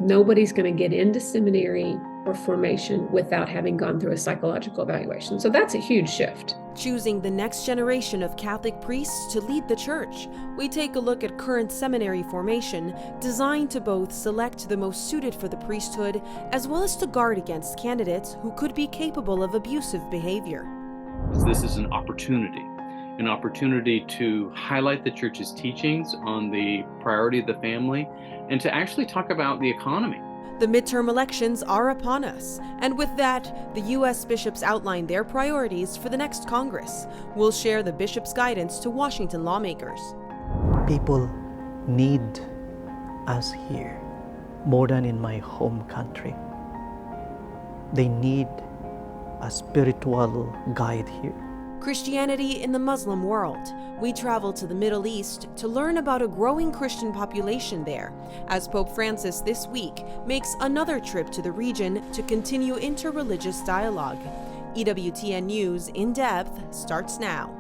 Nobody's going to get into seminary or formation without having gone through a psychological evaluation. So that's a huge shift. Choosing the next generation of Catholic priests to lead the church, we take a look at current seminary formation designed to both select the most suited for the priesthood as well as to guard against candidates who could be capable of abusive behavior. This is an opportunity to highlight the church's teachings on the priority of the family and to actually talk about the economy. The midterm elections are upon us, and with that, the U.S. bishops outline their priorities for the next Congress. We'll share the bishop's guidance to Washington lawmakers. People need us here more than in my home country. They need a spiritual guide here. Christianity in the Muslim world. We travel to the Middle East to learn about a growing Christian population there, as Pope Francis this week makes another trip to the region to continue interreligious dialogue. EWTN News In Depth starts now.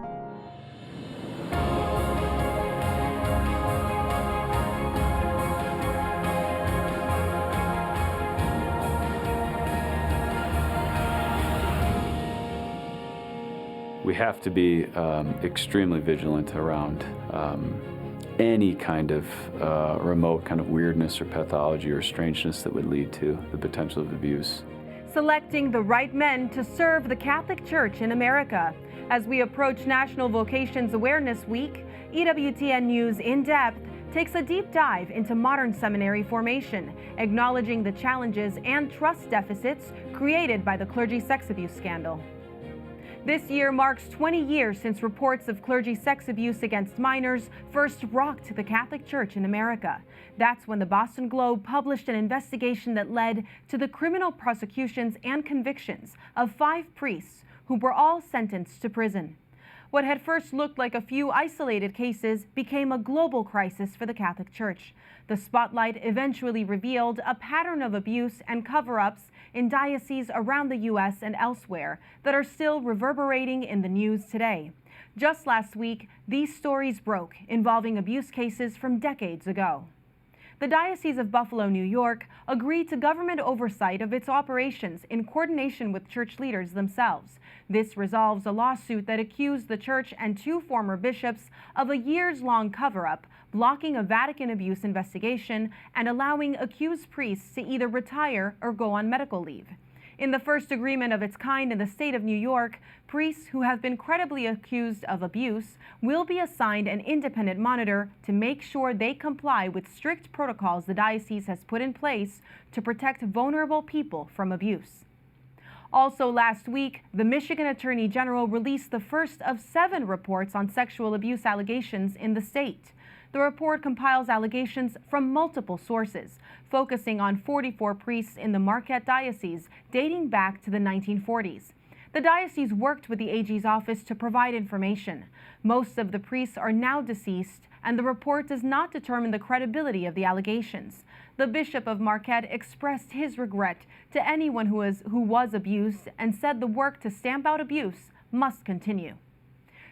We have to be extremely vigilant around any kind of remote kind of weirdness or pathology or strangeness that would lead to the potential of abuse. Selecting the right men to serve the Catholic Church in America. As we approach National Vocations Awareness Week, EWTN News In Depth takes a deep dive into modern seminary formation, acknowledging the challenges and trust deficits created by the clergy sex abuse scandal. This year marks 20 years since reports of clergy sex abuse against minors first rocked the Catholic Church in America. That's when the Boston Globe published an investigation that led to the criminal prosecutions and convictions of 5 priests who were all sentenced to prison. What had first looked like a few isolated cases became a global crisis for the Catholic Church. The spotlight eventually revealed a pattern of abuse and cover-ups in dioceses around the U.S. and elsewhere that are still reverberating in the news today. Just last week, these stories broke, involving abuse cases from decades ago. The Diocese of Buffalo, New York, agreed to government oversight of its operations in coordination with church leaders themselves. This resolves a lawsuit that accused the church and 2 former bishops of a years-long cover-up, blocking a Vatican abuse investigation and allowing accused priests to either retire or go on medical leave. In the first agreement of its kind in the state of New York, priests who have been credibly accused of abuse will be assigned an independent monitor to make sure they comply with strict protocols the diocese has put in place to protect vulnerable people from abuse. Also last week, the Michigan Attorney General released the first of 7 reports on sexual abuse allegations in the state. The report compiles allegations from multiple sources, focusing on 44 priests in the Marquette Diocese dating back to the 1940s. The diocese worked with the AG's office to provide information. Most of the priests are now deceased, and the report does not determine the credibility of the allegations. The Bishop of Marquette expressed his regret to anyone who was abused and said the work to stamp out abuse must continue.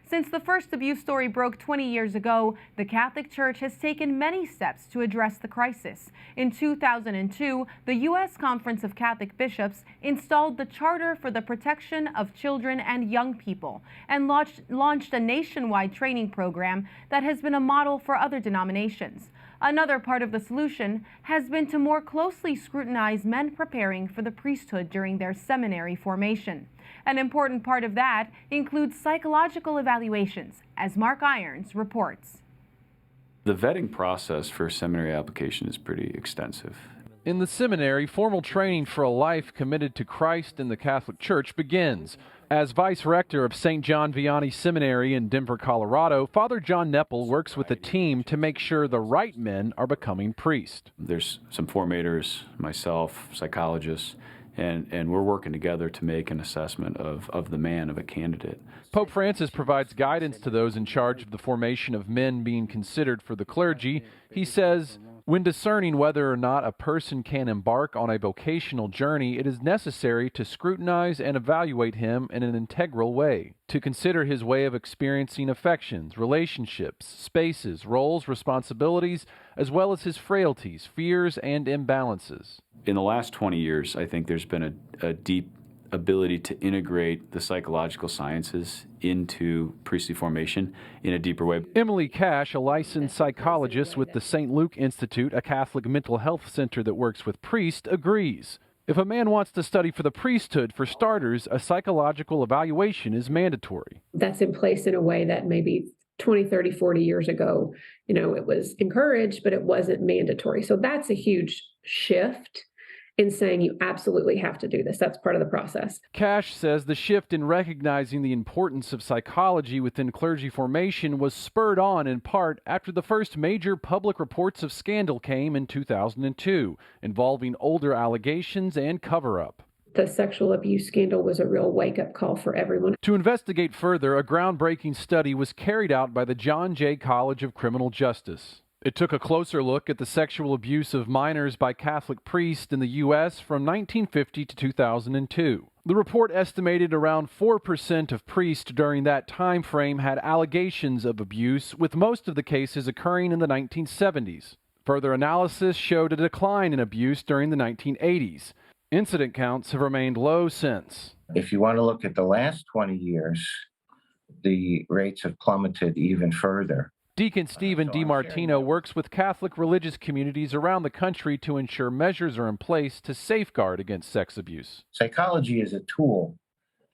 Since the first abuse story broke 20 years ago, the Catholic Church has taken many steps to address the crisis. In 2002, the U.S. Conference of Catholic Bishops installed the Charter for the Protection of Children and Young People and launched a nationwide training program that has been a model for other denominations. Another part of the solution has been to more closely scrutinize men preparing for the priesthood during their seminary formation. An important part of that includes psychological evaluations, as Mark Irons reports. The vetting process for a seminary application is pretty extensive. In the seminary, formal training for a life committed to Christ and the Catholic Church begins. As Vice Rector of St. John Vianney Seminary in Denver, Colorado, Father John Nepple works with a team to make sure the right men are becoming priests. There's some formators, myself, psychologists, and we're working together to make an assessment of the man, of a candidate. Pope Francis provides guidance to those in charge of the formation of men being considered for the clergy. He says, When discerning whether or not a person can embark on a vocational journey, it is necessary to scrutinize and evaluate him in an integral way, to consider his way of experiencing affections, relationships, spaces, roles, responsibilities, as well as his frailties, fears, and imbalances. In the last 20 years, I think there's been a deep ability to integrate the psychological sciences into priestly formation in a deeper way. Emily Cash, a licensed psychologist with the St. Luke Institute, a Catholic mental health center that works with priests, agrees. If a man wants to study for the priesthood, for starters, a psychological evaluation is mandatory. That's in place in a way that maybe 20, 30, 40 years ago, it was encouraged, but it wasn't mandatory. So that's a huge shift in saying you absolutely have to do this. That's part of the process. Cash says the shift in recognizing the importance of psychology within clergy formation was spurred on in part after the first major public reports of scandal came in 2002, involving older allegations and cover-up. The sexual abuse scandal was a real wake-up call for everyone. To investigate further, a groundbreaking study was carried out by the John Jay College of Criminal Justice. It took a closer look at the sexual abuse of minors by Catholic priests in the U.S. from 1950 to 2002. The report estimated around 4% of priests during that time frame had allegations of abuse, with most of the cases occurring in the 1970s. Further analysis showed a decline in abuse during the 1980s. Incident counts have remained low since. If you want to look at the last 20 years, the rates have plummeted even further. Deacon Stephen DiMartino works with Catholic religious communities around the country to ensure measures are in place to safeguard against sex abuse. Psychology is a tool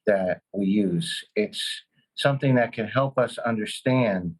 that we use. It's something that can help us understand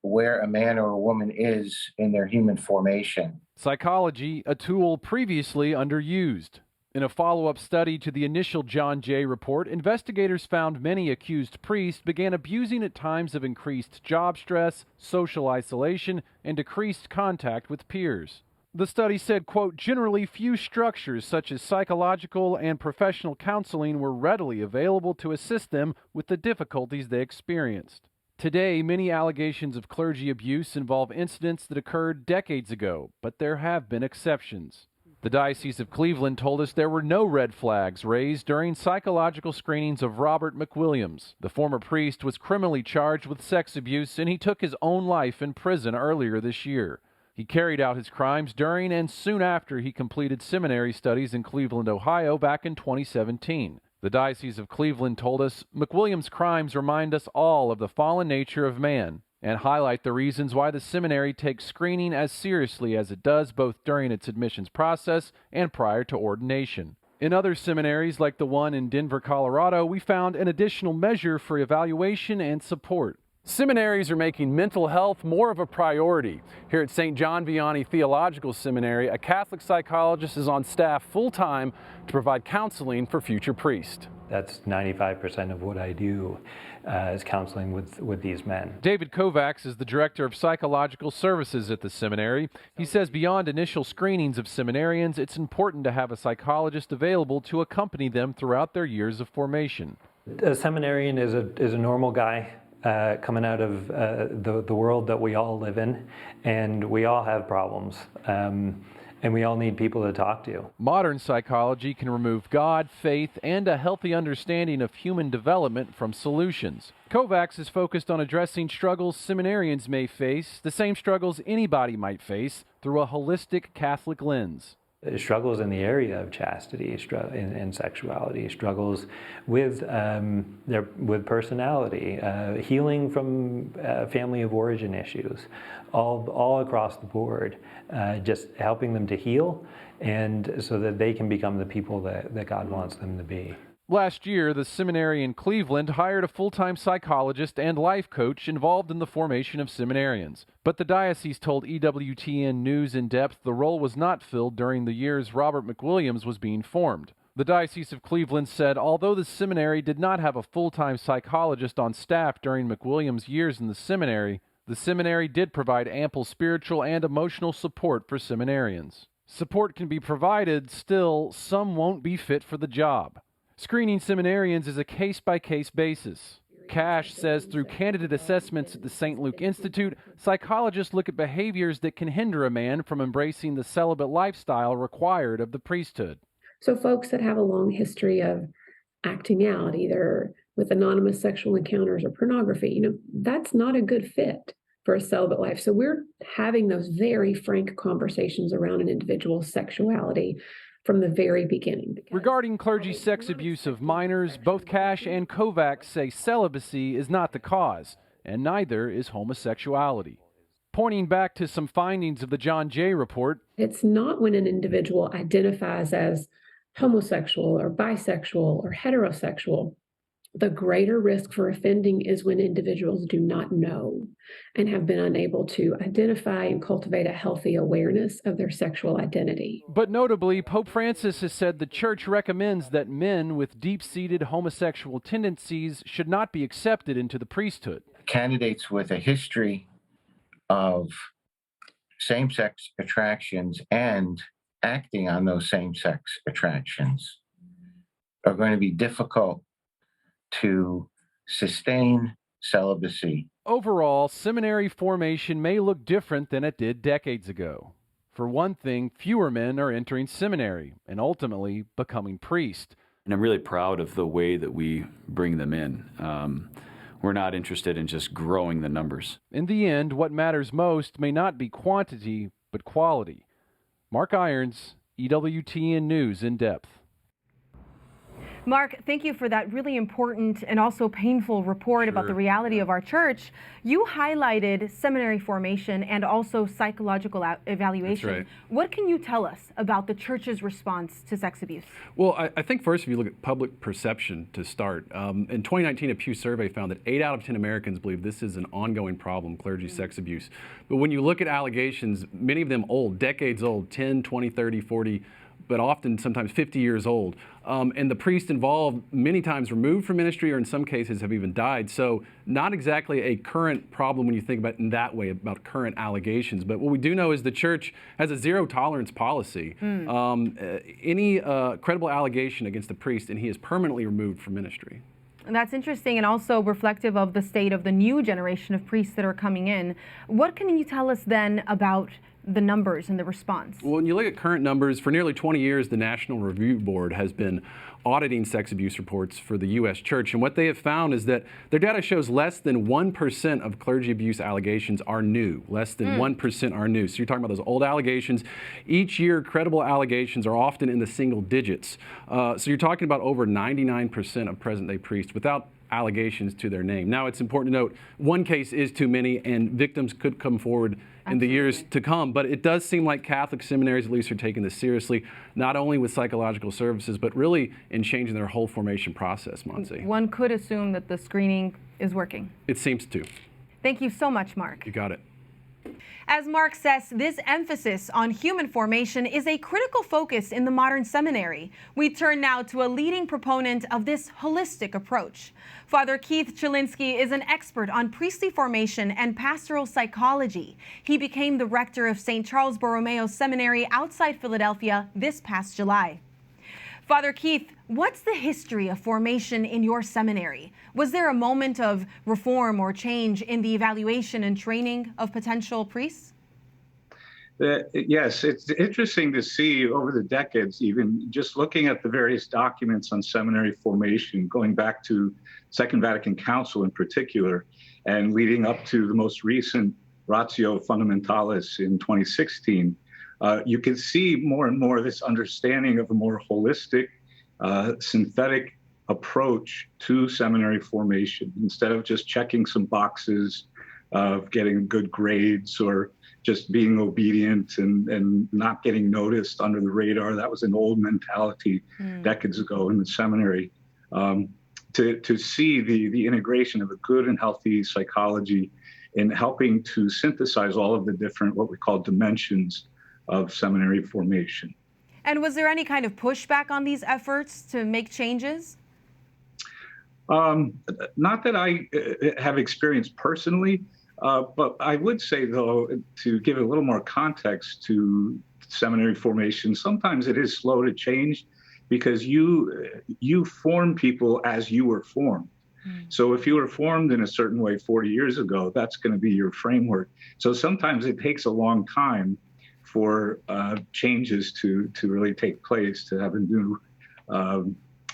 where a man or a woman is in their human formation. Psychology, a tool previously underused. In a follow-up study to the initial John Jay report, investigators found many accused priests began abusing at times of increased job stress, social isolation, and decreased contact with peers. The study said, quote, generally few structures such as psychological and professional counseling were readily available to assist them with the difficulties they experienced. Today, many allegations of clergy abuse involve incidents that occurred decades ago, but there have been exceptions. The Diocese of Cleveland told us there were no red flags raised during psychological screenings of Robert McWilliams. The former priest was criminally charged with sex abuse, and he took his own life in prison earlier this year. He carried out his crimes during and soon after he completed seminary studies in Cleveland, Ohio back in 2017. The Diocese of Cleveland told us McWilliams' crimes remind us all of the fallen nature of man, and highlight the reasons why the seminary takes screening as seriously as it does both during its admissions process and prior to ordination. In other seminaries, like the one in Denver, Colorado, we found an additional measure for evaluation and support. Seminaries are making mental health more of a priority. Here at St. John Vianney Theological Seminary, a Catholic psychologist is on staff full-time to provide counseling for future priests. That's 95% of what I do is counseling with these men. David Kovacs is the Director of Psychological Services at the seminary. He says beyond initial screenings of seminarians, it's important to have a psychologist available to accompany them throughout their years of formation. A seminarian is a normal guy coming out of the world that we all live in, and we all have problems. And we all need people to talk to. Modern psychology can remove God, faith, and a healthy understanding of human development from solutions. Kovacs is focused on addressing struggles seminarians may face, the same struggles anybody might face, through a holistic Catholic lens. Struggles in the area of chastity and sexuality, struggles with personality, healing from family of origin issues, all across the board, just helping them to heal, and so that they can become the people that God wants them to be. Last year, the seminary in Cleveland hired a full-time psychologist and life coach involved in the formation of seminarians. But the diocese told EWTN News In Depth the role was not filled during the years Robert McWilliams was being formed. The Diocese of Cleveland said although the seminary did not have a full-time psychologist on staff during McWilliams' years in the seminary did provide ample spiritual and emotional support for seminarians. Support can be provided, still, some won't be fit for the job. Screening seminarians is a case-by-case basis. Cash says through candidate assessments at the St. Luke Institute, psychologists look at behaviors that can hinder a man from embracing the celibate lifestyle required of the priesthood. So folks that have a long history of acting out, either with anonymous sexual encounters or pornography, that's not a good fit for a celibate life. So we're having those very frank conversations around an individual's sexuality from the very beginning. Regarding clergy sex abuse of minors, both Cash and Kovacs say celibacy is not the cause, and neither is homosexuality. Pointing back to some findings of the John Jay report, it's not when an individual identifies as homosexual or bisexual or heterosexual. The greater risk for offending is when individuals do not know and have been unable to identify and cultivate a healthy awareness of their sexual identity. But notably, Pope Francis has said the Church recommends that men with deep-seated homosexual tendencies should not be accepted into the priesthood. Candidates with a history of same-sex attractions and acting on those same-sex attractions are going to be difficult to sustain celibacy. Overall, seminary formation may look different than it did decades ago. For one thing, fewer men are entering seminary and ultimately becoming priests. And I'm really proud of the way that we bring them in. We're not interested in just growing the numbers. In the end, what matters most may not be quantity, but quality. Mark Irons, EWTN News In Depth. Mark, thank you for that really important and also painful report about the reality of our church. You highlighted seminary formation and also psychological evaluation. That's right. What can you tell us about the church's response to sex abuse? Well, I think first, if you look at public perception to start, in 2019, a Pew survey found that 8 out of 10 Americans believe this is an ongoing problem, clergy sex abuse. But when you look at allegations, many of them old, decades old, 10, 20, 30, 40, but often sometimes 50 years old. And the priest involved many times removed from ministry or in some cases have even died. So not exactly a current problem when you think about it in that way, about current allegations. But what we do know is the church has a zero tolerance policy. Any credible allegation against the priest and he is permanently removed from ministry. And that's interesting and also reflective of the state of the new generation of priests that are coming in. What can you tell us then about the numbers and the response? Well, when you look at current numbers, for nearly 20 years, the National Review Board has been auditing sex abuse reports for the U.S. Church. And what they have found is that their data shows less than 1% of clergy abuse allegations are new. Less than 1% are new. So you're talking about those old allegations. Each year, credible allegations are often in the single digits. So you're talking about over 99% of present-day priests without allegations to their name. Now, it's important to note, one case is too many, and victims could come forward in the years to come. But it does seem like Catholic seminaries, at least, are taking this seriously, not only with psychological services, but really in changing their whole formation process, Montse. One could assume that the screening is working. It seems to. Thank you so much, Mark. You got it. As Mark says, this emphasis on human formation is a critical focus in the modern seminary. We turn now to a leading proponent of this holistic approach. Father Keith Chilinsky is an expert on priestly formation and pastoral psychology. He became the rector of St. Charles Borromeo Seminary outside Philadelphia this past July. Father Keith, what's the history of formation in your seminary? Was there a moment of reform or change in the evaluation and training of potential priests? Yes, it's interesting to see over the decades, even just looking at the various documents on seminary formation, going back to Second Vatican Council in particular, and leading up to the most recent Ratio Fundamentalis in 2016, you can see more and more this understanding of a more holistic, synthetic approach to seminary formation. Instead of just checking some boxes of getting good grades or just being obedient and not getting noticed under the radar. That was an old mentality decades ago in the seminary. To see the integration of a good and healthy psychology in helping to synthesize all of the different, what we call dimensions of seminary formation. And was there any kind of pushback on these efforts to make changes? Not that I have experienced personally, but I would say, though, to give a little more context to seminary formation, sometimes it is slow to change because you form people as you were formed. So if you were formed in a certain way 40 years ago, that's going to be your framework. So sometimes it takes a long time for changes to really take place, to have a new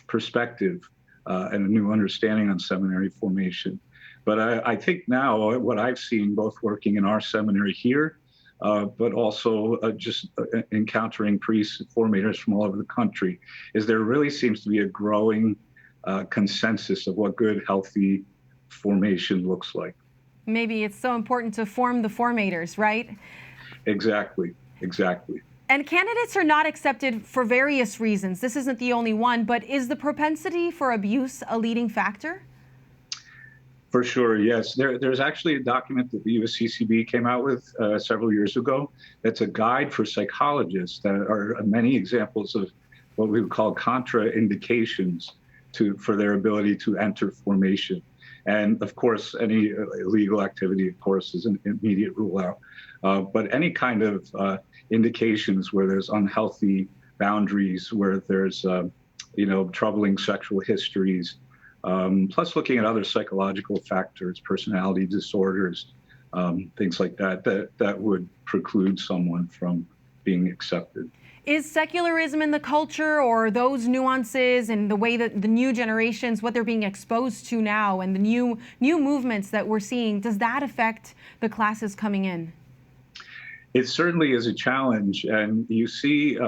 perspective and a new understanding on seminary formation. But I think now what I've seen, both working in our seminary here, but also just encountering priests and formators from all over the country, is there really seems to be a growing consensus of what good, healthy formation looks like. Maybe it's so important to form the formators, right? Exactly, exactly. And candidates are not accepted for various reasons. This isn't the only one, but is the propensity for abuse a leading factor? For sure, yes. There's actually a document that the USCCB came out with several years ago. That's a guide for psychologists that are many examples of what we would call contraindications for their ability to enter formation. And of course, any illegal activity, of course, is an immediate rule out. But any kind of indications where there's unhealthy boundaries, where there's troubling sexual histories, plus looking at other psychological factors, personality disorders, things like that would preclude someone from being accepted. Is secularism in the culture, or those nuances and the way that the new generations, what they're being exposed to now, and the new movements that we're seeing, does that affect the classes coming in? It certainly is a challenge, and you see,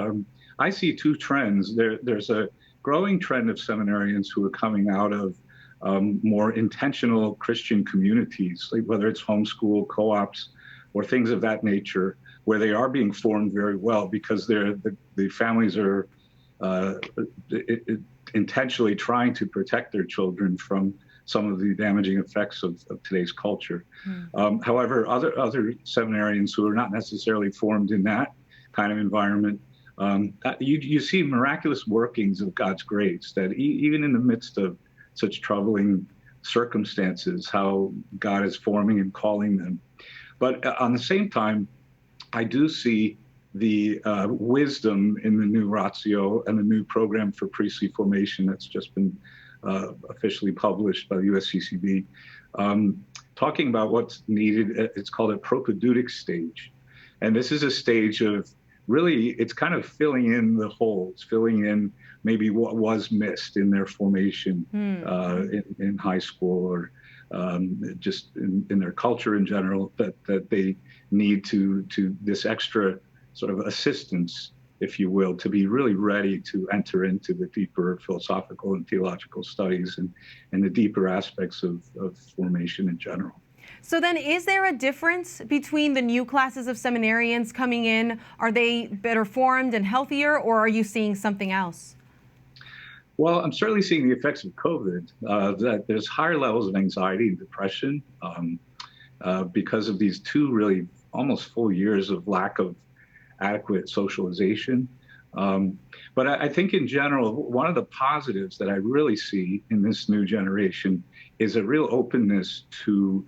I see two trends. There's a growing trend of seminarians who are coming out of more intentional Christian communities, like whether it's homeschool, co-ops, or things of that nature, where they are being formed very well because the families are intentionally trying to protect their children from some of the damaging effects of today's culture. However, other seminarians who are not necessarily formed in that kind of environment, you see miraculous workings of God's grace, that even in the midst of such troubling circumstances, how God is forming and calling them. But on the same time, I do see the wisdom in the new ratio and the new program for priestly formation that's just been officially published by the USCCB, talking about what's needed. It's called a propedeutic stage. And this is a stage of really, it's kind of filling in the holes, filling in maybe what was missed in their formation in high school, or just in their culture in general, that they need to this extra sort of assistance, if you will, to be really ready to enter into the deeper philosophical and theological studies and the deeper aspects of formation in general. So then, is there a difference between the new classes of seminarians coming in? Are they better formed and healthier, or are you seeing something else? Well, I'm certainly seeing the effects of COVID, that there's higher levels of anxiety and depression because of these two really almost full years of lack of adequate socialization. But I think in general, one of the positives that I really see in this new generation is a real openness to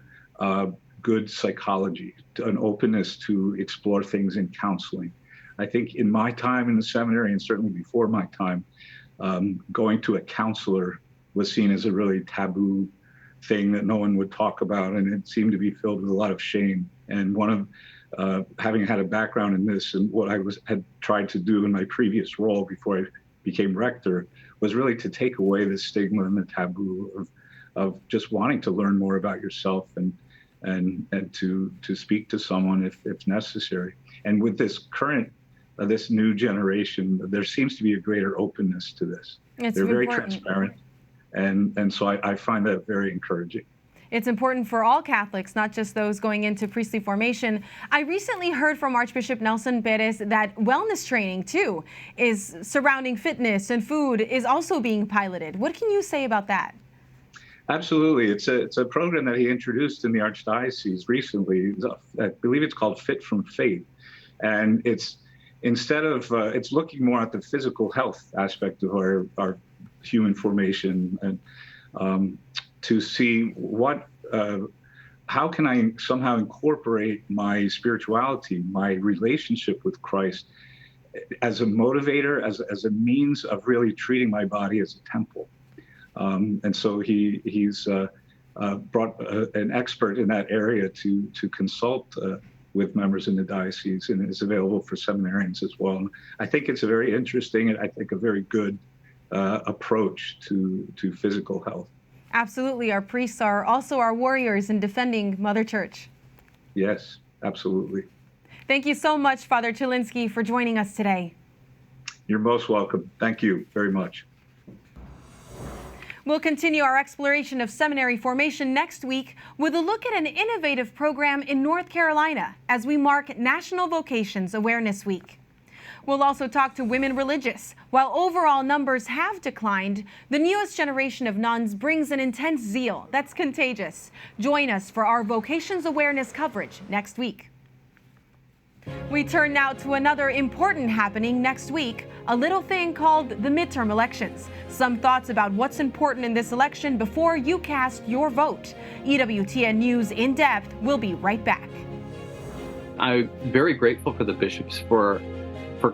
good psychology, an openness to explore things in counseling. I think in my time in the seminary, and certainly before my time, going to a counselor was seen as a really taboo thing that no one would talk about, and it seemed to be filled with a lot of shame. And one of having had a background in this, and what I had tried to do in my previous role before I became rector, was really to take away the stigma and the taboo of just wanting to learn more about yourself and to speak to someone if necessary. And with this current this new generation, there seems to be a greater openness to this. They're very transparent, and so I find that very encouraging. It's important for all Catholics, not just those going into priestly formation. I recently heard from Archbishop Nelson Perez that wellness training, too, is surrounding fitness and food, is also being piloted. What can you say about that? Absolutely. It's a program that he introduced in the Archdiocese recently. I believe it's called Fit from Faith. And it's instead of, it's looking more at the physical health aspect of our human formation, and to see how can I somehow incorporate my spirituality, my relationship with Christ as a motivator, as a means of really treating my body as a temple. And so he's brought an expert in that area to consult with members in the diocese, and is available for seminarians as well. And I think it's a very interesting and I think a very good approach to physical health. Absolutely. Our priests are also our warriors in defending Mother Church. Yes, absolutely. Thank you so much, Father Chilinsky, for joining us today. You're most welcome. Thank you very much. We'll continue our exploration of seminary formation next week with a look at an innovative program in North Carolina as we mark National Vocations Awareness Week. We'll also talk to women religious. While overall numbers have declined, the newest generation of nuns brings an intense zeal that's contagious. Join us for our Vocations Awareness coverage next week. We turn now to another important happening next week, a little thing called the midterm elections. Some thoughts about what's important in this election before you cast your vote. EWTN News In Depth will be right back. I'm very grateful for the bishops for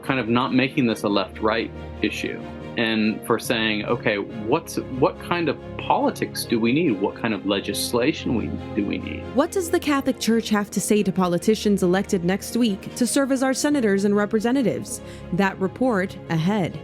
kind of not making this a left-right issue, and for saying, okay, what kind of politics do we need? What kind of legislation do we need? What does the Catholic Church have to say to politicians elected next week to serve as our senators and representatives? That report ahead.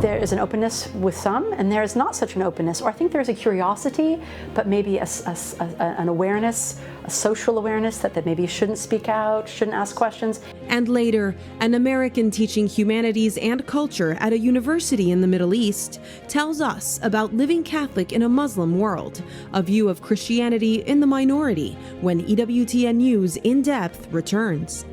There is an openness with some, and there is not such an openness, or I think there's a curiosity, but maybe an awareness, a social awareness that maybe shouldn't speak out, shouldn't ask questions. And later, an American teaching humanities and culture at a university in the Middle East tells us about living Catholic in a Muslim world, a view of Christianity in the minority, when EWTN News In Depth returns.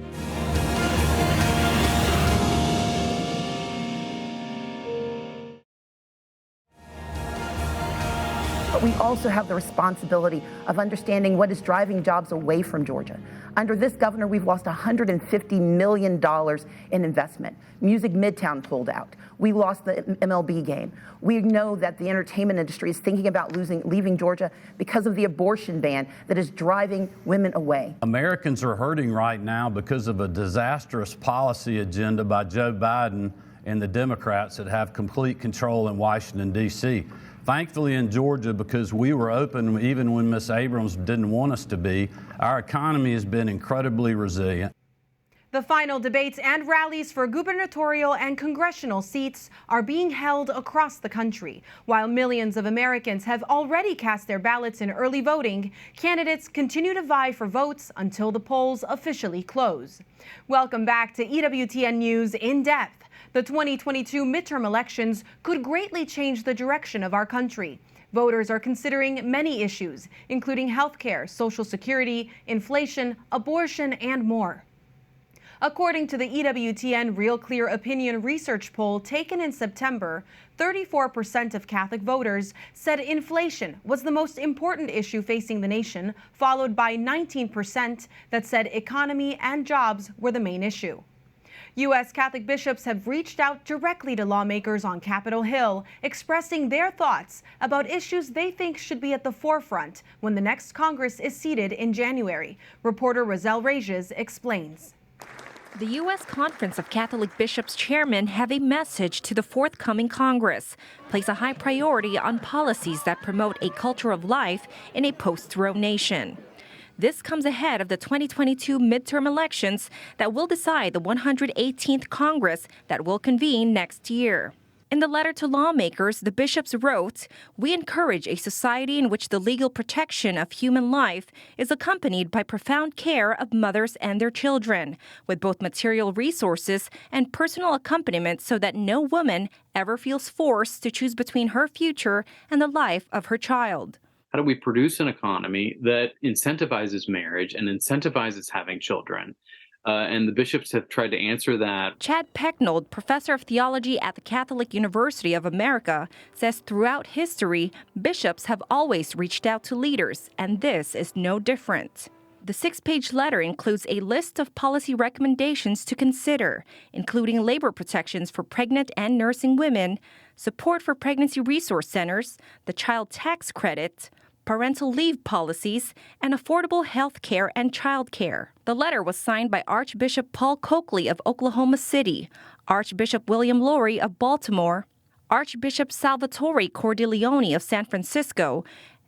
But we also have the responsibility of understanding what is driving jobs away from Georgia. Under this governor, we've lost $150 million in investment. Music Midtown pulled out. We lost the MLB game. We know that the entertainment industry is thinking about leaving Georgia because of the abortion ban that is driving women away. Americans are hurting right now because of a disastrous policy agenda by Joe Biden and the Democrats that have complete control in Washington, D.C. Thankfully in Georgia, because we were open even when Ms. Abrams didn't want us to be, our economy has been incredibly resilient. The final debates and rallies for gubernatorial and congressional seats are being held across the country. While millions of Americans have already cast their ballots in early voting, candidates continue to vie for votes until the polls officially close. Welcome back to EWTN News In Depth. The 2022 midterm elections could greatly change the direction of our country. Voters are considering many issues, including health care, Social Security, inflation, abortion, and more. According to the EWTN Real Clear Opinion research poll taken in September, 34% of Catholic voters said inflation was the most important issue facing the nation, followed by 19% that said economy and jobs were the main issue. U.S. Catholic bishops have reached out directly to lawmakers on Capitol Hill, expressing their thoughts about issues they think should be at the forefront when the next Congress is seated in January. Reporter Roselle Regis explains. The U.S. Conference of Catholic Bishops chairmen have a message to the forthcoming Congress, place a high priority on policies that promote a culture of life in a post-Roe nation. This comes ahead of the 2022 midterm elections that will decide the 118th Congress that will convene next year. In the letter to lawmakers, the bishops wrote, "We encourage a society in which the legal protection of human life is accompanied by profound care of mothers and their children, with both material resources and personal accompaniment so that no woman ever feels forced to choose between her future and the life of her child." How do we produce an economy that incentivizes marriage and incentivizes having children? And the bishops have tried to answer that. Chad Pecknold, professor of theology at the Catholic University of America, says throughout history, bishops have always reached out to leaders, and this is no different. The 6-page letter includes a list of policy recommendations to consider, including labor protections for pregnant and nursing women, support for pregnancy resource centers, the child tax credit, parental leave policies, and affordable health care and child care. The letter was signed by Archbishop Paul Coakley of Oklahoma City, Archbishop William Lowry of Baltimore, Archbishop Salvatore Cordileone of San Francisco,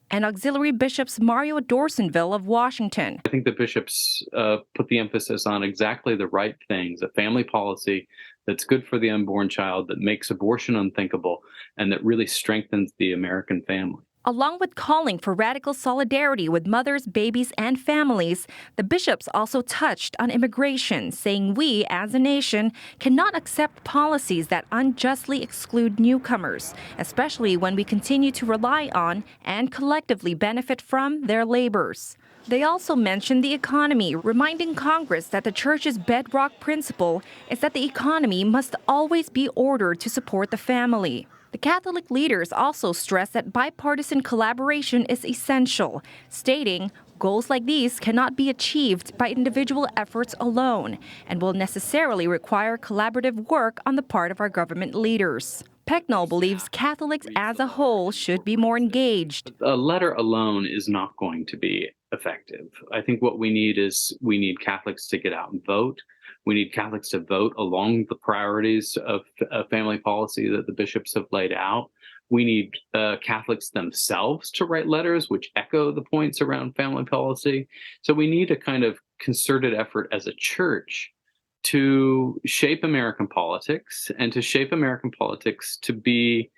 and Auxiliary Bishops Mario Dorsonville of Washington. I think the bishops put the emphasis on exactly the right things, a family policy that's good for the unborn child, that makes abortion unthinkable, and that really strengthens the American family. Along with calling for radical solidarity with mothers, babies, and families, the bishops also touched on immigration, saying we, as a nation, cannot accept policies that unjustly exclude newcomers, especially when we continue to rely on and collectively benefit from their labors. They also mentioned the economy, reminding Congress that the Church's bedrock principle is that the economy must always be ordered to support the family. The Catholic leaders also stressed that bipartisan collaboration is essential, stating goals like these cannot be achieved by individual efforts alone and will necessarily require collaborative work on the part of our government leaders. Pecknell believes Catholics as a whole should be more engaged. A letter alone is not going to be effective. I think what we need Catholics to get out and vote. We need Catholics to vote along the priorities of family policy that the bishops have laid out. We need Catholics themselves to write letters which echo the points around family policy. So we need a kind of concerted effort as a church to shape American politics and to shape American politics to be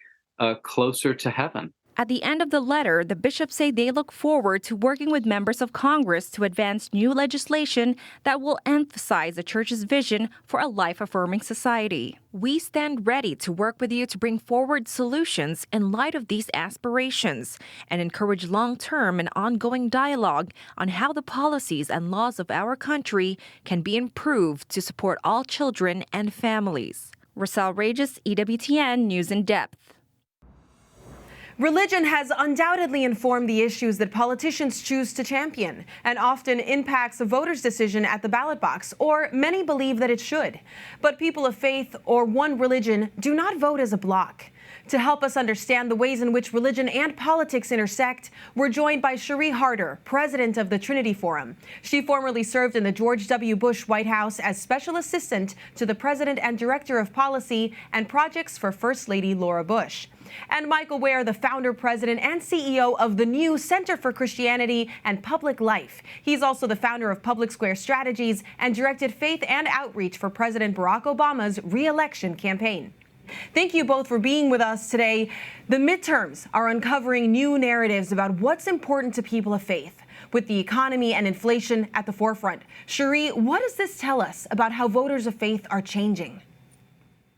closer to heaven. At the end of the letter, the bishops say they look forward to working with members of Congress to advance new legislation that will emphasize the Church's vision for a life-affirming society. We stand ready to work with you to bring forward solutions in light of these aspirations and encourage long-term and ongoing dialogue on how the policies and laws of our country can be improved to support all children and families. Rosal Regis, EWTN News in Depth. Religion has undoubtedly informed the issues that politicians choose to champion and often impacts a voter's decision at the ballot box, or many believe that it should. But people of faith or one religion do not vote as a bloc. To help us understand the ways in which religion and politics intersect, we're joined by Cherie Harder, president of the Trinity Forum. She formerly served in the George W. Bush White House as special assistant to the president and director of policy and projects for First Lady Laura Bush. And Michael Ware, the founder, president, and CEO of the new Center for Christianity and Public Life. He's also the founder of Public Square Strategies and directed faith and outreach for President Barack Obama's re-election campaign. Thank you both for being with us today. The midterms are uncovering new narratives about what's important to people of faith, with the economy and inflation at the forefront. Cherie, what does this tell us about how voters of faith are changing?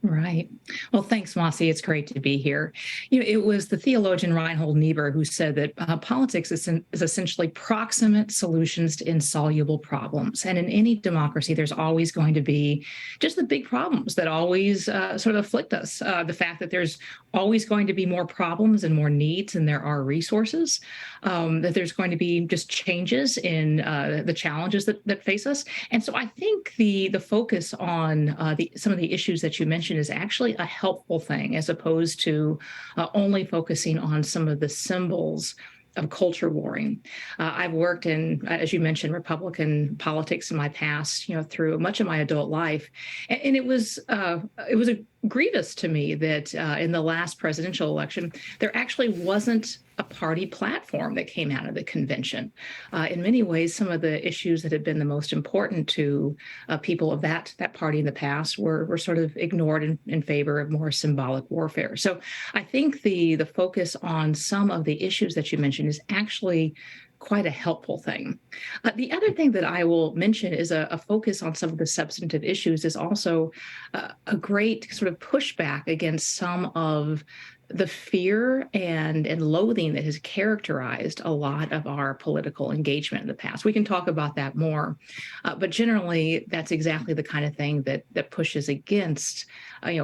Right. Well, thanks, Montse. It's great to be here. It was the theologian Reinhold Niebuhr who said that politics is essentially proximate solutions to insoluble problems. And in any democracy, there's always going to be just the big problems that always sort of afflict us. The fact that there's always going to be more problems and more needs than there are resources, that there's going to be just changes in the challenges that face us. And so I think the focus on some of the issues that you mentioned is actually a helpful thing, as opposed to only focusing on some of the symbols of culture warring. I've worked in, as you mentioned, Republican politics in my past, through much of my adult life, and it was grievous to me that in the last presidential election, there actually wasn't a party platform that came out of the convention. In many ways, some of the issues that had been the most important to people of that party in the past were sort of ignored in favor of more symbolic warfare. So I think the focus on some of the issues that you mentioned is actually quite a helpful thing. The other thing that I will mention is a focus on some of the substantive issues is also a great sort of pushback against some of the fear and loathing that has characterized a lot of our political engagement in the past. We can talk about that more, but generally that's exactly the kind of thing that pushes against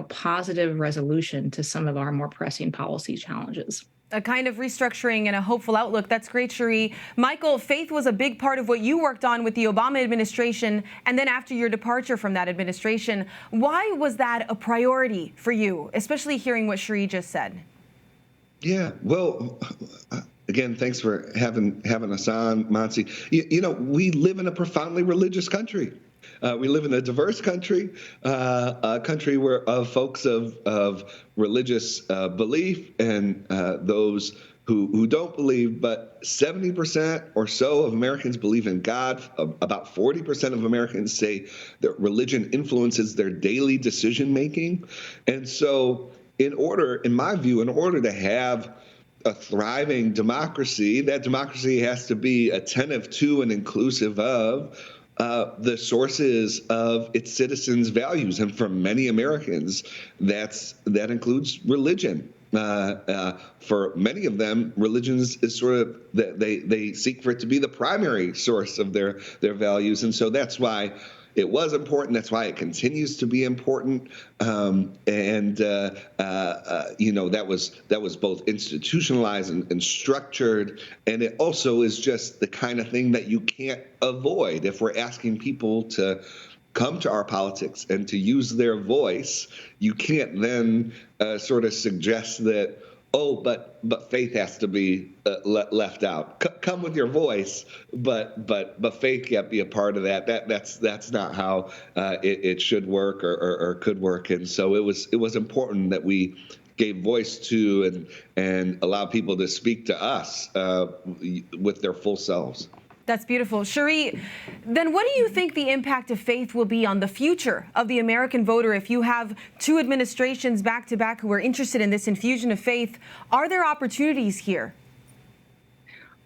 positive resolution to some of our more pressing policy challenges. A kind of restructuring and a hopeful outlook. That's great, Cherie. Michael, faith was a big part of what you worked on with the Obama administration, and then after your departure from that administration. Why was that a priority for you, especially hearing what Cherie just said? Yeah, well, again, thanks for having us on, Montse. We live in a profoundly religious country. We live in a diverse country, a country where of folks of religious belief and those who don't believe, but 70% or so of Americans believe in God. About 40% of Americans say that religion influences their daily decision making. And so in my view, in order to have a thriving democracy, that democracy has to be attentive to and inclusive of the sources of its citizens' values. And for many Americans, that includes religion. For many of them, religion is sort of, they seek for it to be the primary source of their values. And so that's why it was important. That's why it continues to be important. That was both institutionalized and structured. And it also is just the kind of thing that you can't avoid if we're asking people to come to our politics and to use their voice. You can't then sort of suggest that, but faith has to be left out. Come with your voice, but faith can't be a part of that. That's not how it should work or could work. And so it was important that we gave voice to and allow people to speak to us with their full selves. That's beautiful. Cherie, then what do you think the impact of faith will be on the future of the American voter if you have two administrations back to back who are interested in this infusion of faith? Are there opportunities here?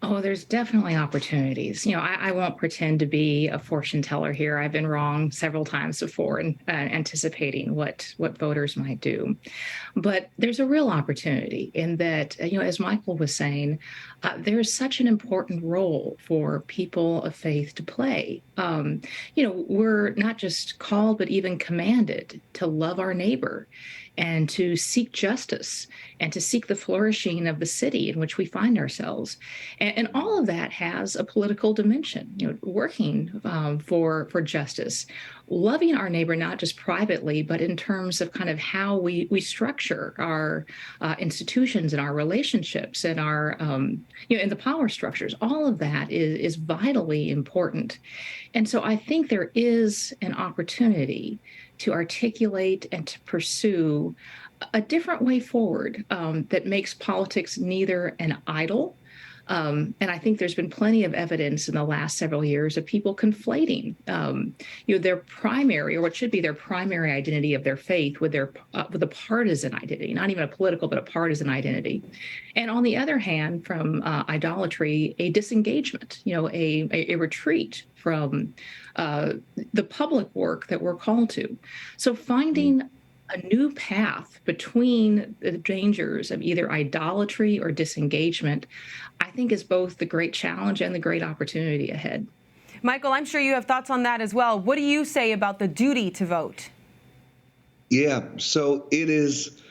Oh, there's definitely opportunities. I won't pretend to be a fortune teller here. I've been wrong several times before in anticipating what voters might do. But there's a real opportunity in that, as Michael was saying, there's such an important role for people of faith to play. We're not just called, but even commanded to love our neighbor and to seek justice and to seek the flourishing of the city in which we find ourselves. And all of that has a political dimension, working for justice, loving our neighbor, not just privately, but in terms of kind of how we structure our institutions and our relationships and our, and the power structures. All of that is vitally important. And so I think there is an opportunity to articulate and to pursue a different way forward that makes politics neither an idol. And I think there's been plenty of evidence in the last several years of people conflating, their primary, or what should be their primary identity of their faith with a partisan identity, not even a political, but a partisan identity. And on the other hand, from idolatry, a disengagement, a retreat from the public work that we're called to. So finding a new path between the dangers of either idolatry or disengagement, I think, is both the great challenge and the great opportunity ahead. Michael, I'm sure you have thoughts on that as well. What do you say about the duty to vote? Yeah, so it is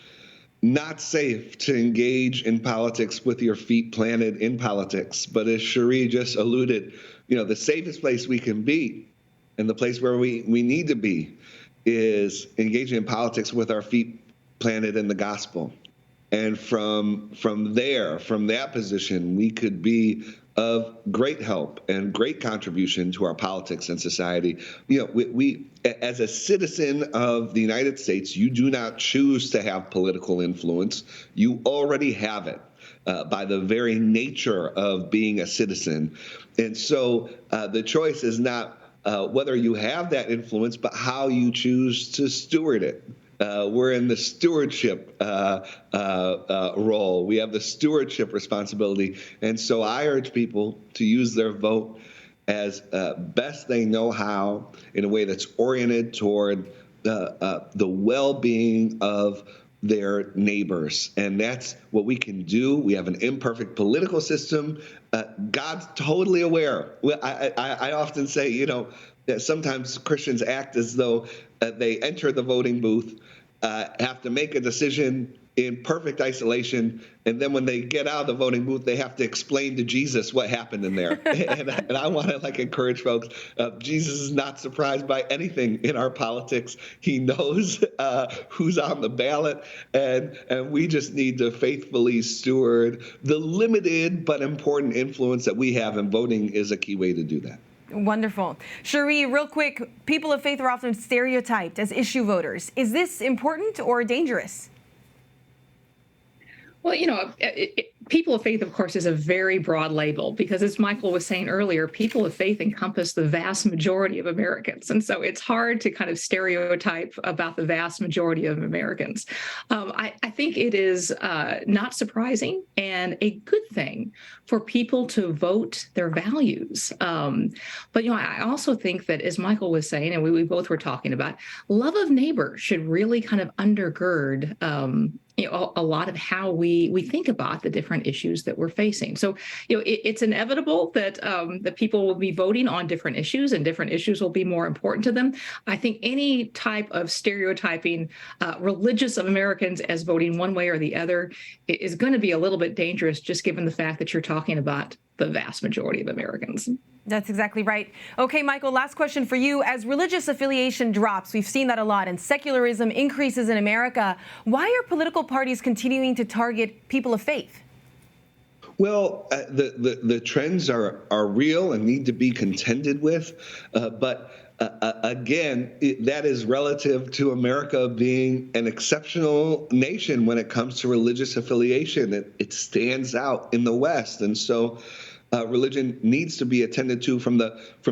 not safe to engage in politics with your feet planted in politics. But as Cherie just alluded, the safest place we can be and the place where we need to be is engaging in politics with our feet planted in the gospel. And from that position, we could be of great help and great contribution to our politics and society. We as a citizen of the United States, you do not choose to have political influence. You already have it by the very nature of being a citizen. And so the choice is not whether you have that influence, but how you choose to steward it. We're in the stewardship role. We have the stewardship responsibility. And so I urge people to use their vote as best they know how, in a way that's oriented toward the well-being of their neighbors. And that's what we can do. We have an imperfect political system. God's totally aware. I often say, that sometimes Christians act as though they enter the voting booth, have to make a decision in perfect isolation, and then when they get out of the voting booth, they have to explain to Jesus what happened in there. and I want to encourage folks, Jesus is not surprised by anything in our politics. He knows who's on the ballot, and we just need to faithfully steward the limited but important influence that we have, and voting is a key way to do that. Wonderful. Cherie, real quick, people of faith are often stereotyped as issue voters. Is this important or dangerous? Well, people of faith, of course, is a very broad label because, as Michael was saying earlier, people of faith encompass the vast majority of Americans. And so it's hard to kind of stereotype about the vast majority of Americans. I think it is not surprising and a good thing for people to vote their values. But I also think that, as Michael was saying, and we both were talking about, love of neighbor should really kind of undergird a lot of how we think about the different issues that we're facing. So, it's inevitable that that people will be voting on different issues, and different issues will be more important to them. I think any type of stereotyping religious of Americans as voting one way or the other is going to be a little bit dangerous, just given the fact that you're talking about the vast majority of Americans. That's exactly right. Okay, Michael, last question for you. As religious affiliation drops, we've seen that a lot, and secularism increases in America, why are political parties continuing to target people of faith? Well, the trends are real and need to be contended with, but again, that is relative to America being an exceptional nation when it comes to religious affiliation. It stands out in the West, and so religion needs to be attended to from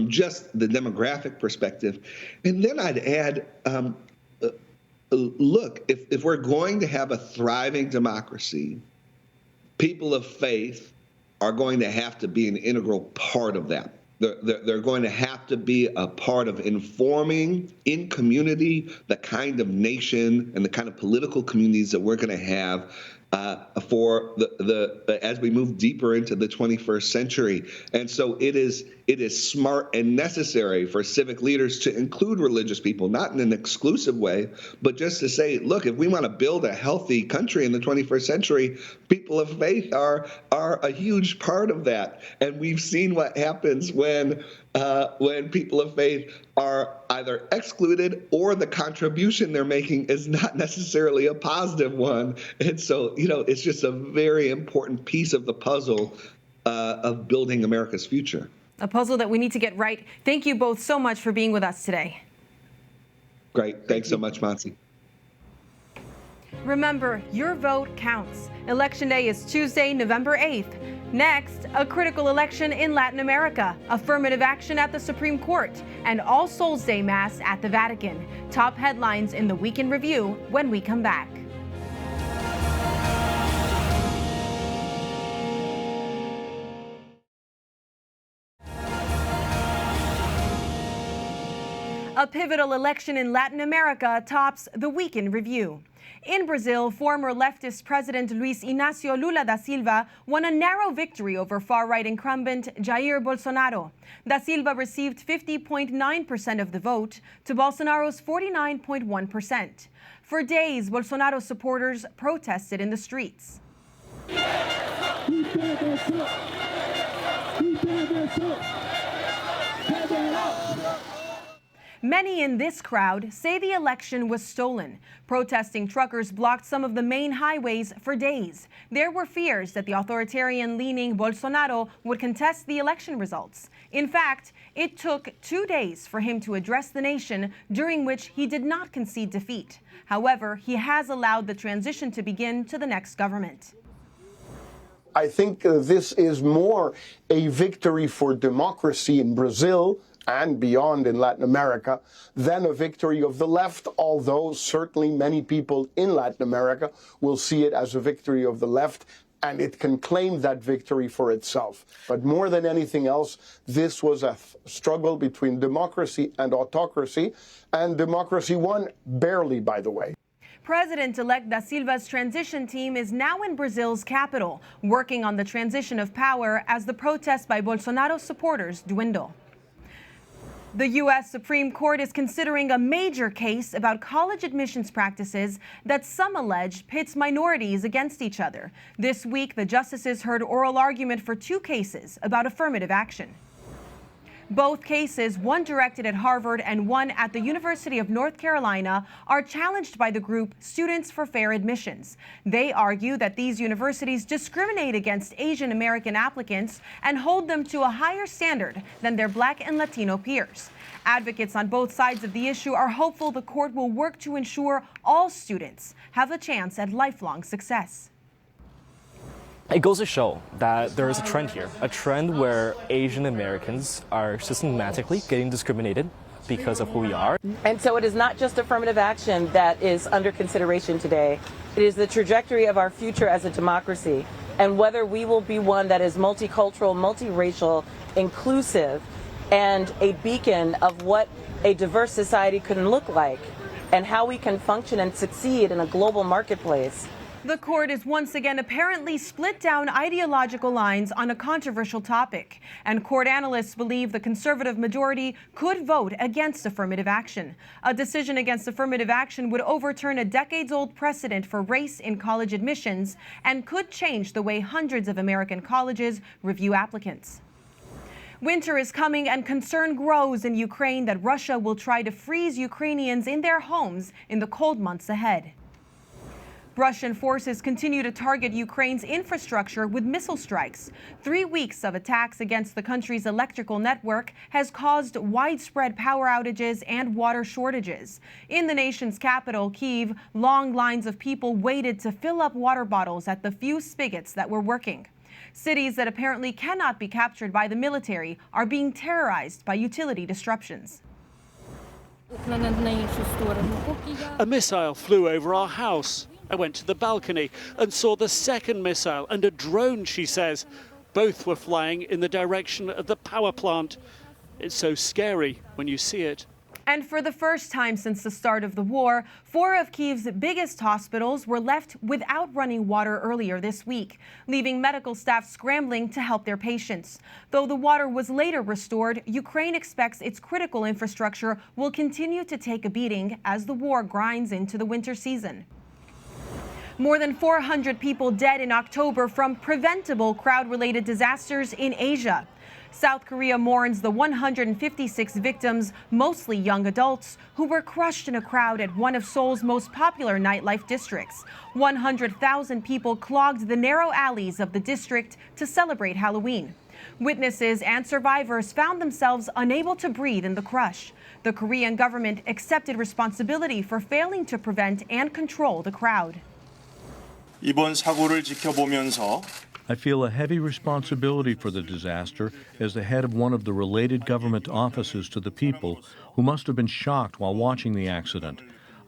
just the demographic perspective. And then I'd add, look, if we're going to have a thriving democracy, people of faith are going to have to be an integral part of that. They're going to have to be a part of informing in community the kind of nation and the kind of political communities that we're going to have for as we move deeper into the 21st century. And so it is smart and necessary for civic leaders to include religious people, not in an exclusive way, but just to say, look, if we want to build a healthy country in the 21st century, people of faith are a huge part of that. And we've seen what happens when people of faith are either excluded or the contribution they're making is not necessarily a positive one. And so, it's just a very important piece of the puzzle of building America's future. A puzzle that we need to get right. Thank you both so much for being with us today. Great. Thanks so much, Montse. Remember, your vote counts. Election Day is Tuesday, November 8th. Next, a critical election in Latin America, affirmative action at the Supreme Court, and All Souls Day Mass at the Vatican. Top headlines in the Week in Review when we come back. A pivotal election in Latin America tops the Week in Review. In Brazil, former leftist President Luiz Inácio Lula da Silva won a narrow victory over far-right incumbent Jair Bolsonaro. Da Silva received 50.9% of the vote to Bolsonaro's 49.1%. For days, Bolsonaro supporters protested in the streets. Many in this crowd say the election was stolen. Protesting truckers blocked some of the main highways for days. There were fears that the authoritarian-leaning Bolsonaro would contest the election results. In fact, it took 2 days for him to address the nation, during which he did not concede defeat. However, he has allowed the transition to begin to the next government. I think this is more a victory for democracy in Brazil and beyond in Latin America than a victory of the left, although certainly many people in Latin America will see it as a victory of the left, and it can claim that victory for itself. But more than anything else, this was a struggle between democracy and autocracy, and democracy won, barely, by the way. President-elect Da Silva's transition team is now in Brazil's capital, working on the transition of power as the protests by Bolsonaro supporters dwindle. The U.S. Supreme Court is considering a major case about college admissions practices that some allege pits minorities against each other. This week, the justices heard oral argument for 2 cases about affirmative action. Both cases, one directed at Harvard and one at the University of North Carolina, are challenged by the group Students for Fair Admissions. They argue that these universities discriminate against Asian American applicants and hold them to a higher standard than their Black and Latino peers. Advocates on both sides of the issue are hopeful the court will work to ensure all students have a chance at lifelong success. It goes to show that there is a trend here, a trend where Asian Americans are systematically getting discriminated because of who we are. And so it is not just affirmative action that is under consideration today. It is the trajectory of our future as a democracy, and whether we will be one that is multicultural, multiracial, inclusive, and a beacon of what a diverse society can look like and how we can function and succeed in a global marketplace. The court is once again apparently split down ideological lines on a controversial topic, and court analysts believe the conservative majority could vote against affirmative action. A decision against affirmative action would overturn a decades-old precedent for race in college admissions and could change the way hundreds of American colleges review applicants. Winter is coming and concern grows in Ukraine that Russia will try to freeze Ukrainians in their homes in the cold months ahead. Russian forces continue to target Ukraine's infrastructure with missile strikes. 3 weeks of attacks against the country's electrical network has caused widespread power outages and water shortages. In the nation's capital, Kyiv, long lines of people waited to fill up water bottles at the few spigots that were working. Cities that apparently cannot be captured by the military are being terrorized by utility disruptions. A missile flew over our house. I went to the balcony and saw the second missile and a drone, she says. Both were flying in the direction of the power plant. It's so scary when you see it. And for the first time since the start of the war, 4 of Kyiv's biggest hospitals were left without running water earlier this week, leaving medical staff scrambling to help their patients. Though the water was later restored, Ukraine expects its critical infrastructure will continue to take a beating as the war grinds into the winter season. More than 400 people dead in October from preventable crowd-related disasters in Asia. South Korea mourns the 156 victims, mostly young adults, who were crushed in a crowd at one of Seoul's most popular nightlife districts. 100,000 people clogged the narrow alleys of the district to celebrate Halloween. Witnesses and survivors found themselves unable to breathe in the crush. The Korean government accepted responsibility for failing to prevent and control the crowd. 이번 사고를 지켜보면서 I feel a heavy responsibility for the disaster as the head of one of the related government offices to the people who must have been shocked while watching the accident.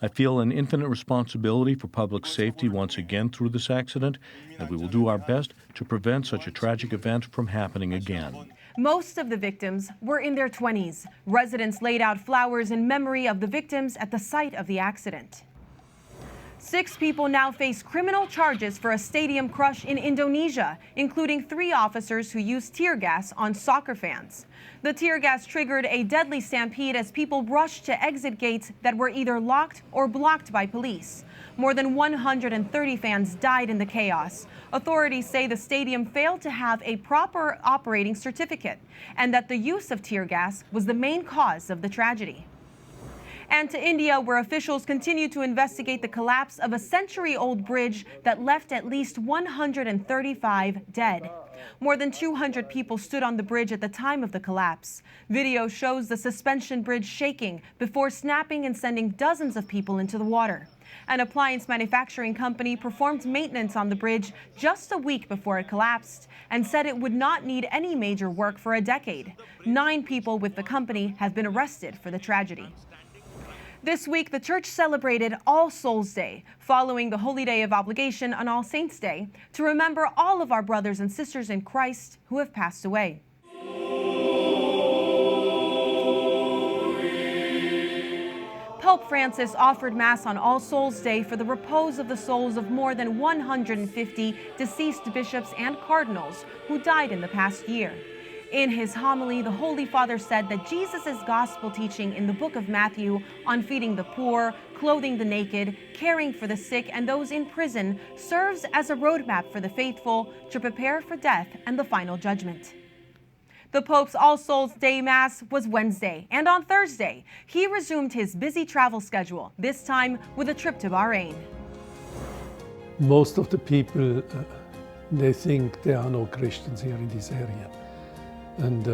I feel an infinite responsibility for public safety once again through this accident, and we will do our best to prevent such a tragic event from happening again. Most of the victims were in their 20s. Residents laid out flowers in memory of the victims at the site of the accident. 6 people now face criminal charges for a stadium crush in Indonesia, including 3 officers who used tear gas on soccer fans. The tear gas triggered a deadly stampede as people rushed to exit gates that were either locked or blocked by police. More than 130 fans died in the chaos. Authorities say the stadium failed to have a proper operating certificate and that the use of tear gas was the main cause of the tragedy. And to India, where officials continue to investigate the collapse of a century-old bridge that left at least 135 dead. More than 200 people stood on the bridge at the time of the collapse. Video shows the suspension bridge shaking before snapping and sending dozens of people into the water. An appliance manufacturing company performed maintenance on the bridge just a week before it collapsed and said it would not need any major work for a decade. 9 people with the company have been arrested for the tragedy. This week, the church celebrated All Souls Day, following the Holy Day of Obligation on All Saints' Day, to remember all of our brothers and sisters in Christ who have passed away. Pope Francis offered Mass on All Souls Day for the repose of the souls of more than 150 deceased bishops and cardinals who died in the past year. In his homily, the Holy Father said that Jesus' gospel teaching in the book of Matthew on feeding the poor, clothing the naked, caring for the sick and those in prison serves as a roadmap for the faithful to prepare for death and the final judgment. The Pope's All Souls Day Mass was Wednesday, and on Thursday, he resumed his busy travel schedule, this time with a trip to Bahrain. Most of the people, they think there are no Christians here in this area. And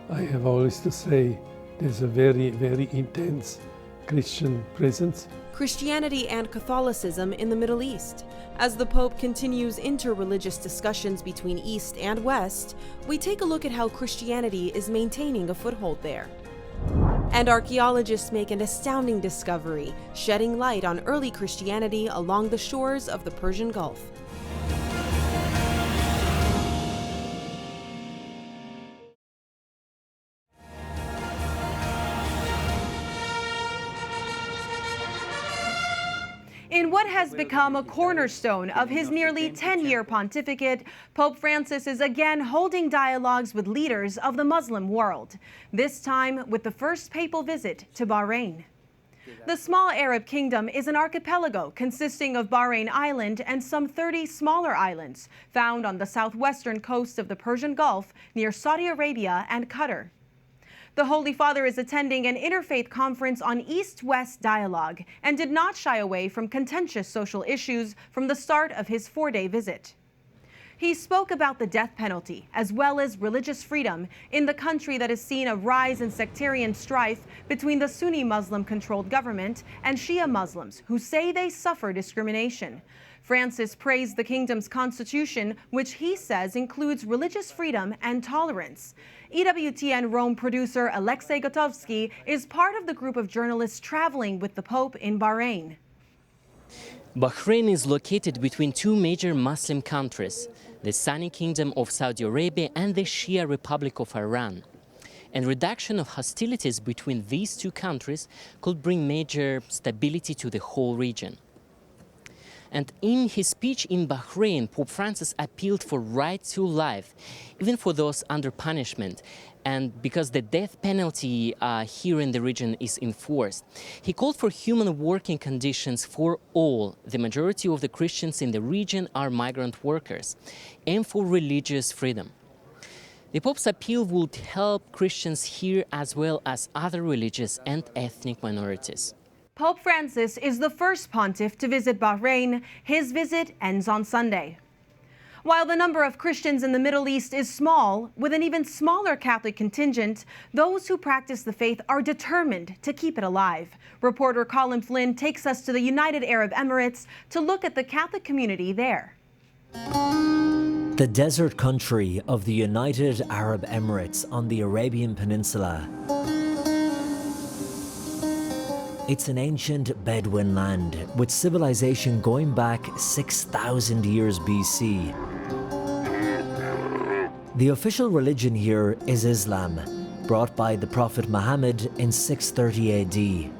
I have always to say, there's a very, very intense Christian presence. Christianity and Catholicism in the Middle East. As the Pope continues interreligious discussions between East and West, we take a look at how Christianity is maintaining a foothold there. And archaeologists make an astounding discovery, shedding light on early Christianity along the shores of the Persian Gulf. In what has become a cornerstone of his nearly 10-year pontificate, Pope Francis is again holding dialogues with leaders of the Muslim world, this time with the first papal visit to Bahrain. The small Arab kingdom is an archipelago consisting of Bahrain Island and some 30 smaller islands found on the southwestern coast of the Persian Gulf near Saudi Arabia and Qatar. The Holy Father is attending an interfaith conference on East-West dialogue and did not shy away from contentious social issues from the start of his 4-day visit. He spoke about the death penalty as well as religious freedom in the country that has seen a rise in sectarian strife between the Sunni Muslim-controlled government and Shia Muslims who say they suffer discrimination. Francis praised the kingdom's constitution, which he says includes religious freedom and tolerance. EWTN Rome producer Alexei Gotovsky is part of the group of journalists traveling with the Pope in Bahrain. Bahrain is located between two major Muslim countries, the Sunni Kingdom of Saudi Arabia and the Shia Republic of Iran. And reduction of hostilities between these two countries could bring major stability to the whole region. And in his speech in Bahrain, Pope Francis appealed for right to life, even for those under punishment. And because the death penalty here in the region is enforced, he called for human working conditions for all. The majority of the Christians in the region are migrant workers, and for religious freedom. The Pope's appeal would help Christians here as well as other religious and ethnic minorities. Pope Francis is the first pontiff to visit Bahrain. His visit ends on Sunday. While the number of Christians in the Middle East is small, with an even smaller Catholic contingent, those who practice the faith are determined to keep it alive. Reporter Colin Flynn takes us to the United Arab Emirates to look at the Catholic community there. The desert country of the United Arab Emirates on the Arabian Peninsula. It's an ancient Bedouin land with civilization going back 6,000 years BC. The official religion here is Islam, brought by the Prophet Muhammad in 630 AD.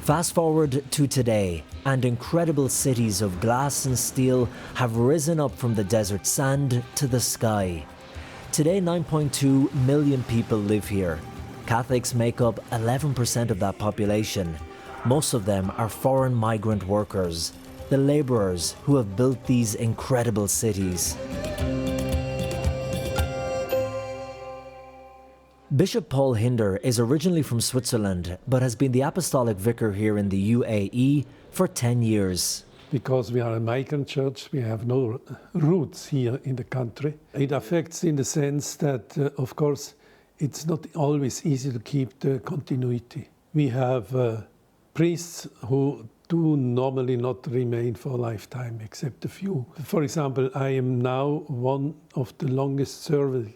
Fast forward to today, and incredible cities of glass and steel have risen up from the desert sand to the sky. Today, 9.2 million people live here. Catholics make up 11% of that population. Most of them are foreign migrant workers, the laborers who have built these incredible cities. Bishop Paul Hinder is originally from Switzerland, but has been the apostolic vicar here in the UAE for 10 years. Because we are a migrant church, we have no roots here in the country. It affects in the sense that, of course, it's not always easy to keep the continuity. We have priests who do normally not remain for a lifetime, except a few. For example, I am now one of the longest serving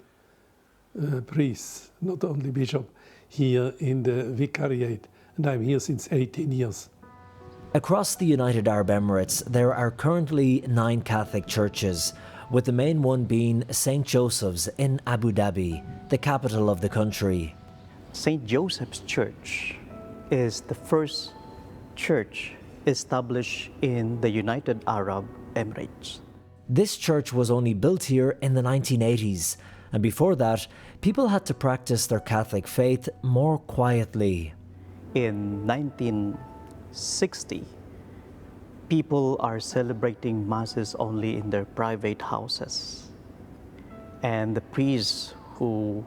priests, not only bishop, here in the vicariate, and I'm here since 18 years. Across the United Arab Emirates, there are currently 9 Catholic churches, with the main one being St. Joseph's in Abu Dhabi, the capital of the country. St. Joseph's Church is the first church established in the United Arab Emirates. This church was only built here in the 1980s, and before that, people had to practice their Catholic faith more quietly. In 1960, people are celebrating masses only in their private houses. And the priests who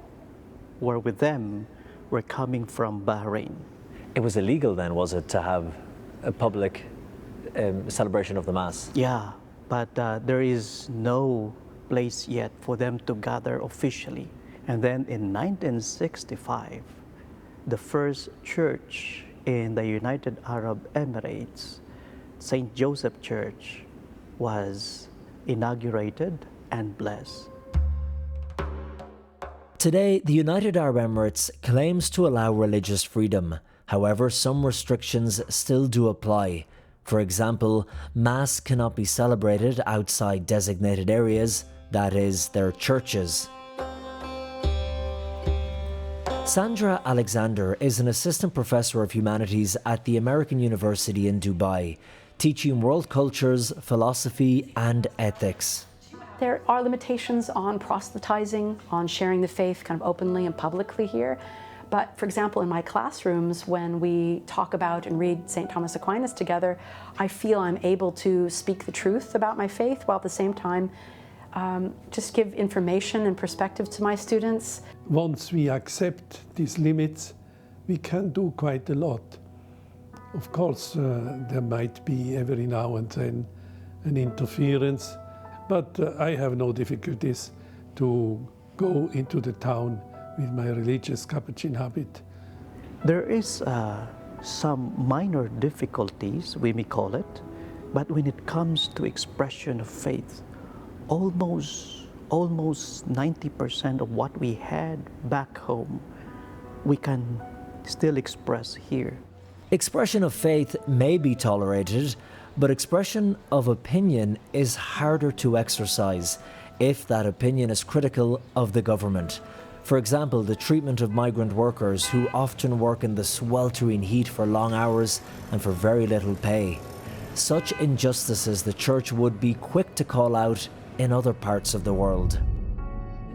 were with them were coming from Bahrain. It was illegal then, was it, to have a public celebration of the Mass? Yeah, but there is no place yet for them to gather officially. And then in 1965, the first church in the United Arab Emirates, St. Joseph Church, was inaugurated and blessed. Today, the United Arab Emirates claims to allow religious freedom. However, some restrictions still do apply. For example, Mass cannot be celebrated outside designated areas, that is, their churches. Sandra Alexander is an assistant professor of humanities at the American University in Dubai, teaching world cultures, philosophy, and ethics. There are limitations on proselytizing, on sharing the faith kind of openly and publicly here. But for example, in my classrooms, when we talk about and read St. Thomas Aquinas together, I feel I'm able to speak the truth about my faith while at the same time just give information and perspective to my students. Once we accept these limits, we can do quite a lot. Of course, there might be every now and then an interference, but I have no difficulties to go into the town with my religious capuchin habit. There is some minor difficulties, we may call it, but when it comes to expression of faith, almost 90% of what we had back home, we can still express here. Expression of faith may be tolerated, but expression of opinion is harder to exercise if that opinion is critical of the government. For example, the treatment of migrant workers who often work in the sweltering heat for long hours and for very little pay. Such injustices the Church would be quick to call out in other parts of the world.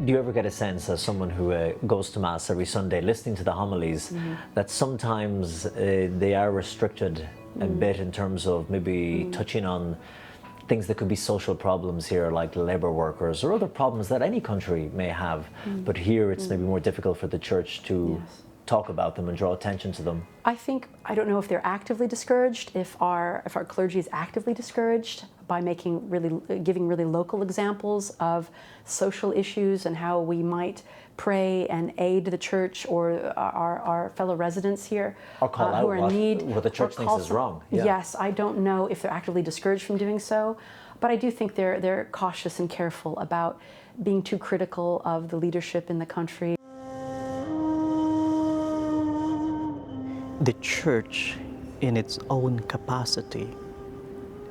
Do you ever get a sense, as someone who goes to Mass every Sunday, listening to the homilies, that sometimes they are restricted a bit in terms of maybe touching on things that could be social problems here, like labour workers or other problems that any country may have, but here it's maybe more difficult for the Church to talk about them and draw attention to them? I don't know if they're actively discouraged, if our clergy is actively discouraged by giving really local examples of social issues and how we might pray and aid the Church or our fellow residents here or call out who are in need. What the Church thinks is wrong. Yeah. Yes, I don't know if they're actively discouraged from doing so, but I do think they're cautious and careful about being too critical of the leadership in the country. The Church, in its own capacity,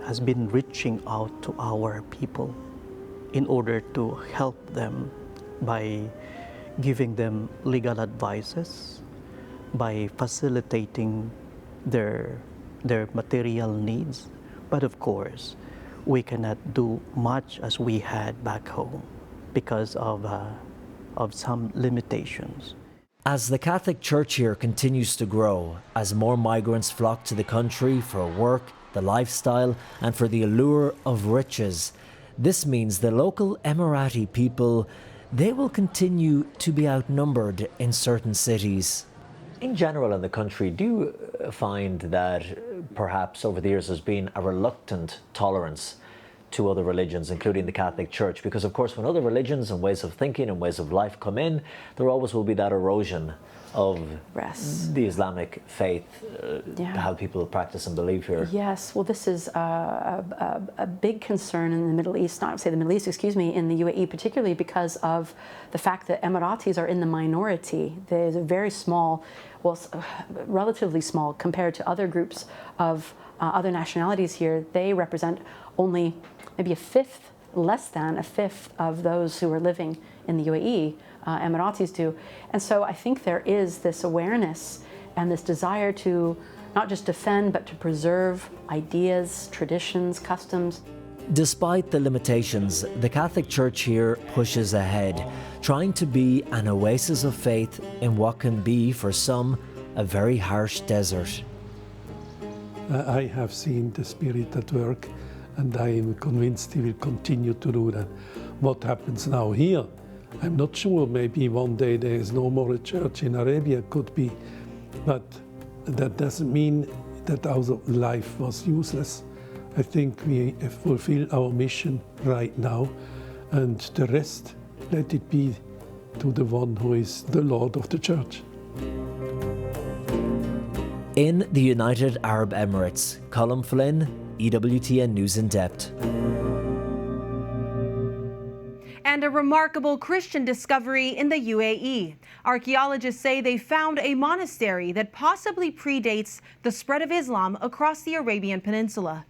has been reaching out to our people in order to help them by giving them legal advices, by facilitating their material needs. But of course, we cannot do much as we had back home because of some limitations. As the Catholic Church here continues to grow, as more migrants flock to the country for work, the lifestyle, and for the allure of riches, this means the local Emirati people, they will continue to be outnumbered in certain cities. In general in the country, do you find that perhaps over the years there's been a reluctant tolerance to other religions, including the Catholic Church? Because of course when other religions and ways of thinking and ways of life come in, there always will be that erosion of the Islamic faith, how people practice and believe here. Yes, well this is a big concern in the Middle East, not say the Middle East, excuse me, in the UAE particularly because of the fact that Emiratis are in the minority. There's a very small, well relatively small compared to other groups of other nationalities here. They represent only maybe less than a fifth of those who are living in the UAE, Emiratis do. And so I think there is this awareness and this desire to not just defend, but to preserve ideas, traditions, customs. Despite the limitations, the Catholic Church here pushes ahead, trying to be an oasis of faith in what can be, for some, a very harsh desert. I have seen the Spirit at work, and I am convinced He will continue to do that. What happens now here? I'm not sure. Maybe one day there is no more a church in Arabia, could be. But that doesn't mean that our life was useless. I think we fulfill our mission right now, and the rest, let it be to the one who is the Lord of the Church. In the United Arab Emirates, Colm Flynn, EWTN News in Depth. And a remarkable Christian discovery in the UAE. Archaeologists say they found a monastery that possibly predates the spread of Islam across the Arabian Peninsula.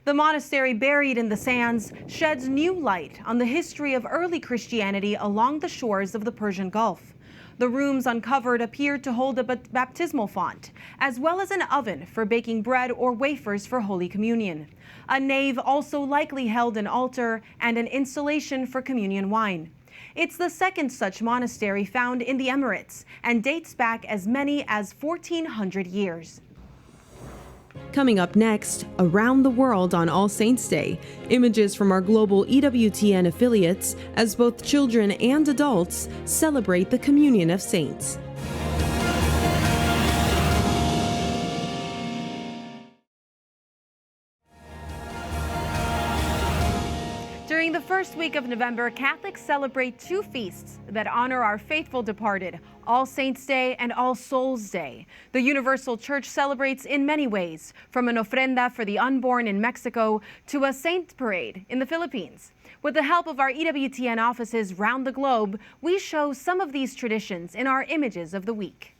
The monastery buried in the sands sheds new light on the history of early Christianity along the shores of the Persian Gulf. The rooms uncovered appeared to hold a baptismal font, as well as an oven for baking bread or wafers for Holy Communion. A nave also likely held an altar and an installation for communion wine. It's the second such monastery found in the Emirates and dates back as many as 1,400 years. Coming up next, around the world on All Saints' Day, images from our global EWTN affiliates as both children and adults celebrate the communion of saints. During the first week of November, Catholics celebrate two feasts that honor our faithful departed, All Saints' Day and All Souls' Day. The Universal Church celebrates in many ways, from an ofrenda for the unborn in Mexico to a saint parade in the Philippines. With the help of our EWTN offices round the globe, we show some of these traditions in our Images of the Week.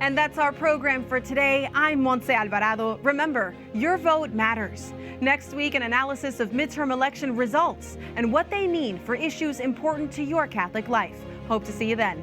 And that's our program for today. I'm Montse Alvarado. Remember, your vote matters. Next week, an analysis of midterm election results and what they mean for issues important to your Catholic life. Hope to see you then.